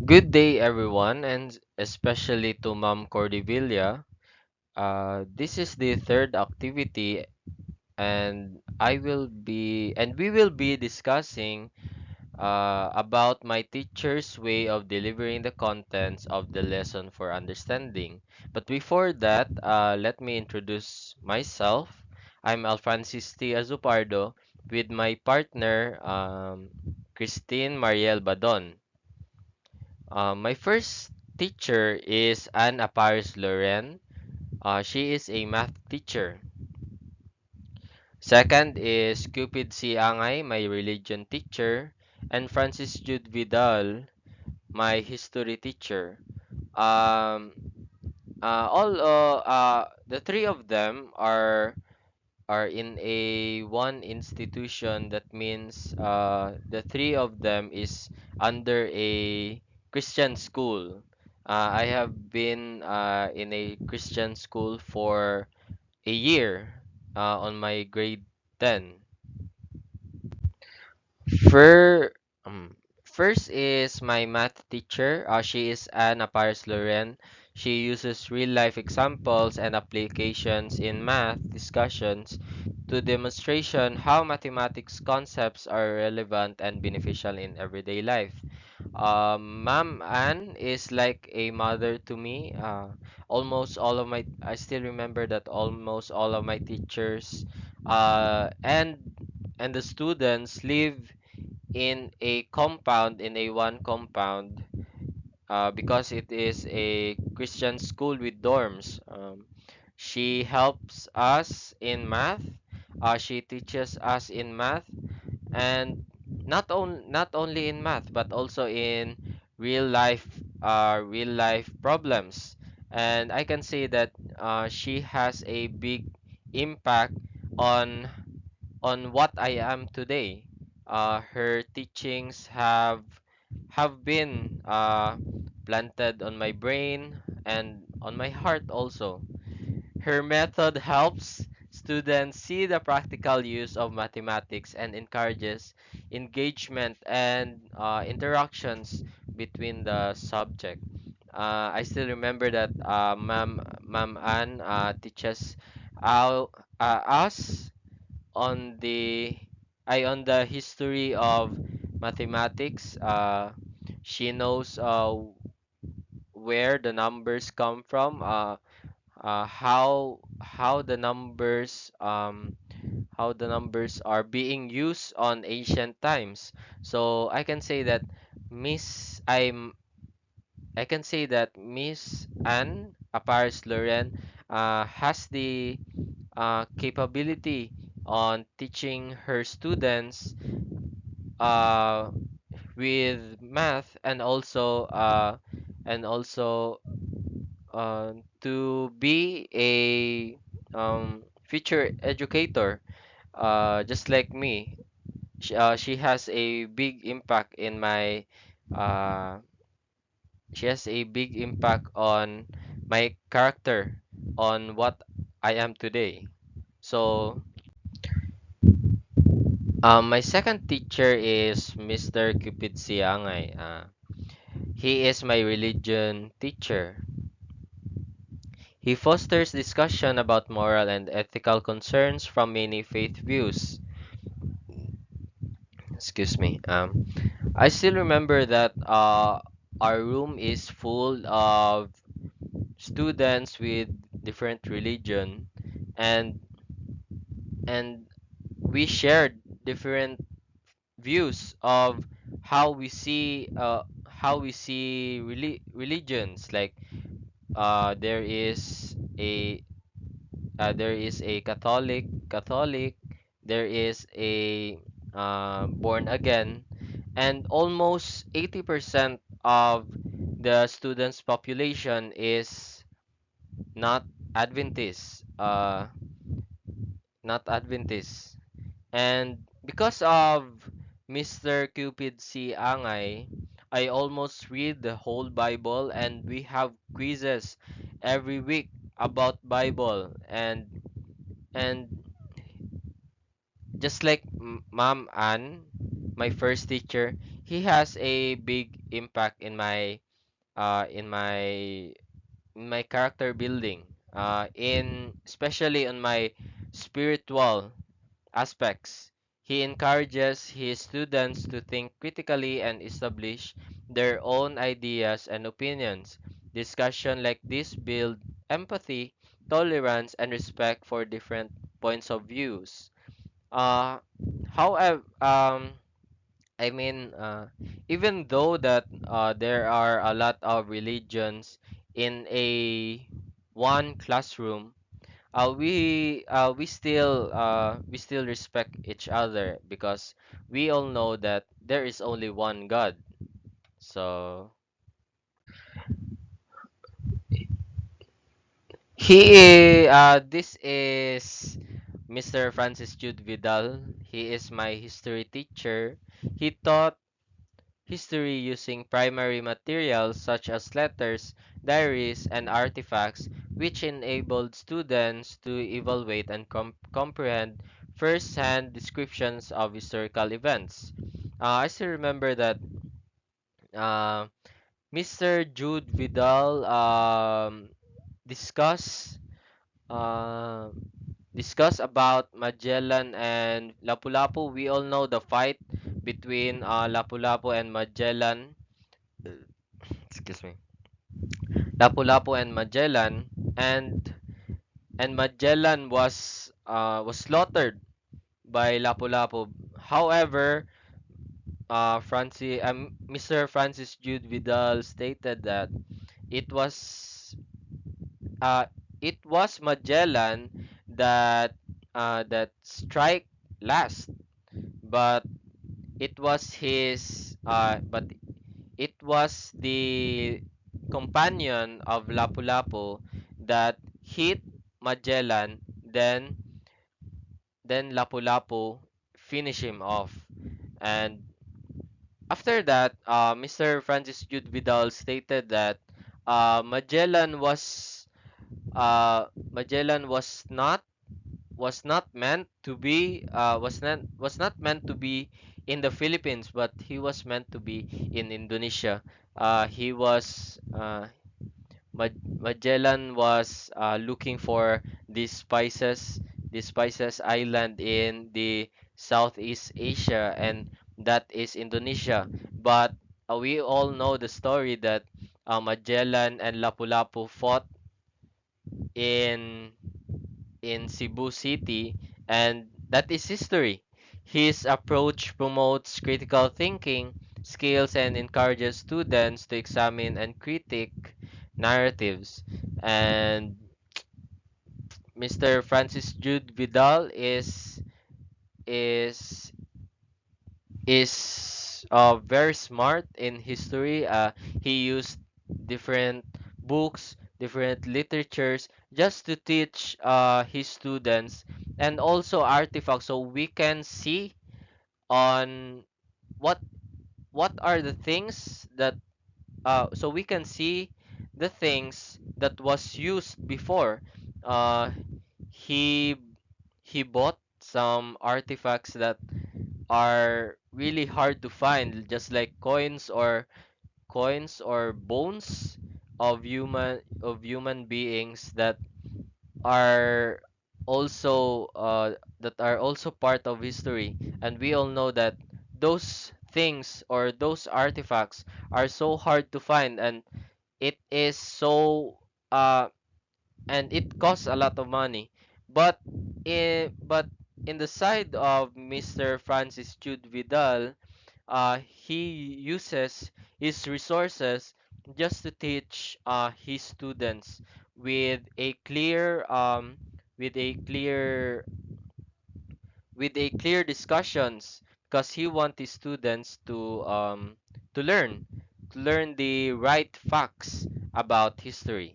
Good day, everyone, and especially to Ma'am Cordivilla. This is the third activity, and we will be discussing about my teacher's way of delivering the contents of the lesson for understanding. But before that, let me introduce myself. I'm Alfrancis T. Azupardo with my partner, Christine Mariel Badon. My first teacher is Anne Aparis Loren. She is a math teacher. Second is Cupid C. Angay, my religion teacher. And Francis Jude Vidal, my history teacher. Um, the three of them are in a one institution. That means the three of them is under a Christian school. I have been in a Christian school for a year on my grade 10. Fir, um, First is my math teacher. She is Anna Paris Loren. She uses real life examples and applications in math discussions to demonstration how mathematics concepts are relevant and beneficial in everyday life. Ma'am Ann is like a mother to me. I still remember that almost all of my teachers uh, and and the students live in a compound, in a one compound, because it is a Christian school with dorms. She helps us in math. She teaches us in math, and not only in math but also in real life problems. And I can say that she has a big impact on what I am today. Her teachings have been planted on my brain and on my heart also. Her method helps students see the practical use of mathematics and encourages engagement and interactions between the subject. I still remember that Ma'am Ann teaches us on on the history of mathematics. She knows where the numbers come from, how the numbers are being used on ancient times. So Miss I'm I can say that Miss Anne Aparis Loren has the capability on teaching her students uh, with math, and also to be a future educator, just like me. She has a big impact in my uh, she has a big impact on my character, on what I am today. So my second teacher is Mr. Cupid Siangay. He is my religion teacher. He fosters discussion about moral and ethical concerns from many faith views. Excuse me. I still remember that our room is full of students with different religion, and and we shared different views of how we see religions. Like there is a Catholic, there is a born again, and almost 80% of the students' population is not Adventist, not Adventist. And because of Mr. Cupid C. Angay, I almost read the whole Bible, and we have quizzes every week about Bible. And just like Ma'am Ann, my first teacher. He has a big impact in my uh, in my in my character building, in especially on my spiritual aspects. He encourages his students to think critically and establish their own ideas and opinions. Discussion like this build empathy, tolerance, and respect for different points of views. Uh, however, I mean, even though that there are a lot of religions in a one classroom, we still respect each other because we all know that there is only one God. So this is Mr. Francis Jude Vidal. He is my history teacher. He taught history using primary materials such as letters, diaries, and artifacts, which enabled students to evaluate and comprehend first-hand descriptions of historical events. I still remember that uh, Mr. Jude Vidal discuss uh, discuss about Magellan and Lapu-Lapu. We all know the fight between Lapu-Lapu and Magellan. Excuse me. Lapu-Lapu and Magellan, and Magellan was slaughtered by Lapu-Lapu. However, Mr. Francis Jude Vidal stated that it was uh, it was Magellan that that strike last, but but it was the companion of Lapu-Lapu that hit Magellan, then Lapu-Lapu finish him off. And after that, Mr. Francis Jude Vidal stated that Magellan was not meant to be was not meant to be in the Philippines, but he was meant to be in Indonesia. He was Magellan was looking for these spices island in the Southeast Asia, and that is Indonesia. But we all know the story that Magellan and Lapu-Lapu fought in Cebu City, and that is history. His approach promotes critical thinking skills and encourages students to examine and critique narratives. And Mr. Francis Jude Vidal is very smart in history. He used different books, different literatures just to teach his students, and also artifacts so we can see on what are the things that so we can see the things that was used before. Uh, he he bought some artifacts that are really hard to find, just like coins or bones of human beings are that are also part of history. And we all know that those things or those artifacts are so hard to find, and it is so uh and it costs a lot of money. But in the side of Mr. Francis Jude Vidal, he uses his resources just to teach his students with a clear with a clear clear discussions, because he wants his students to learn the right facts about history.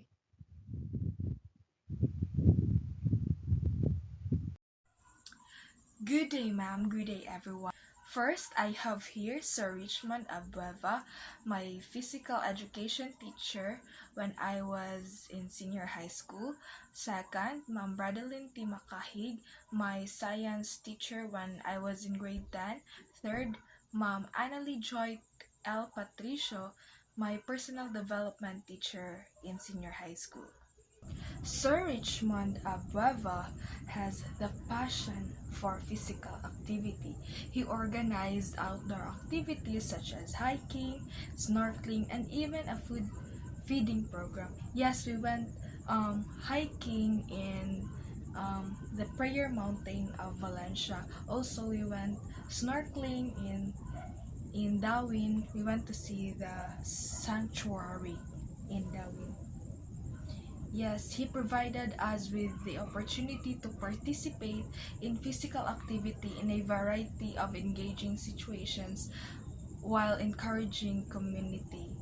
Good day, ma'am. Good day, everyone. First, I have here Sir Richmond Abueva, my physical education teacher when I was in senior high school. Second, Ma'am Bradalyn T. Makahig, my science teacher when I was in grade 10. Third, Ma'am Annalie Joy L. Patricio, my personal development teacher in senior high school. Sir Richmond Abueva has the passion for physical activity. He organized outdoor activities such as hiking, snorkeling, and even a food feeding program. Yes, we went hiking in the Prayer Mountain of Valencia. Also, we went snorkeling in Darwin. We went to see the sanctuary in Darwin. Yes, he provided us with the opportunity to participate in physical activity in a variety of engaging situations while encouraging community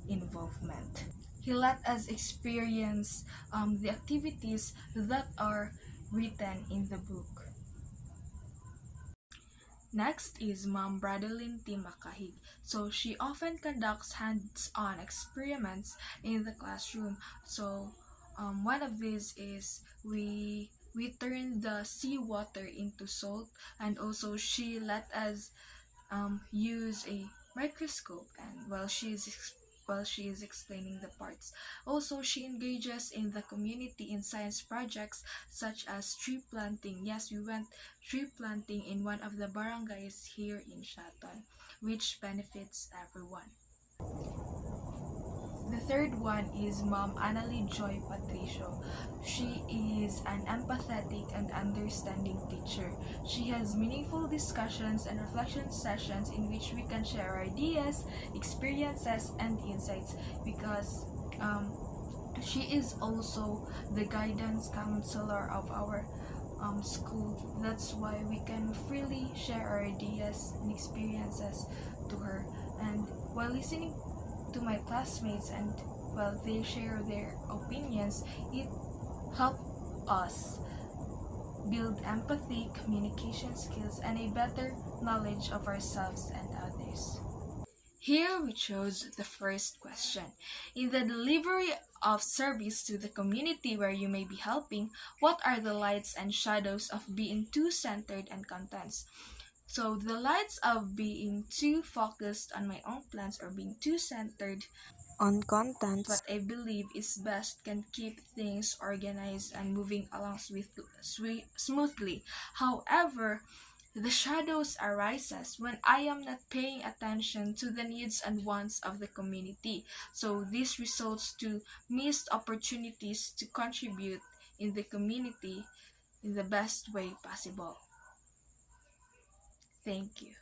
involvement. He let us experience the activities that are written in the book. Next is Mom Bradalyn T. Makahig. So she often conducts hands-on experiments in the classroom. So one of these is we turn the seawater into salt, and also she let us use a microscope and while she is explaining the parts. Also, she engages in the community in science projects such as tree planting. Yes, we went tree planting in one of the barangays here in Shaton, which benefits everyone. The third one is Mom Annalie Joy Patricio. She is an empathetic and understanding teacher. She has meaningful discussions and reflection sessions in which we can share ideas, experiences, and insights because she is also the guidance counselor of our school. That's why we can freely share our ideas and experiences to her. And while listening to my classmates and while they share their opinions, it helped us build empathy, communication skills, and a better knowledge of ourselves and others. Here we chose the first question. In the delivery of service to the community where you may be helping, what are the lights and shadows of being too centered and contents? So the lights of being too focused on my own plans or being too centered on contents, what I believe is best can keep things organized and moving along smoothly. However, the shadows arises when I am not paying attention to the needs and wants of the community. So this results to missed opportunities to contribute in the community in the best way possible. Thank you.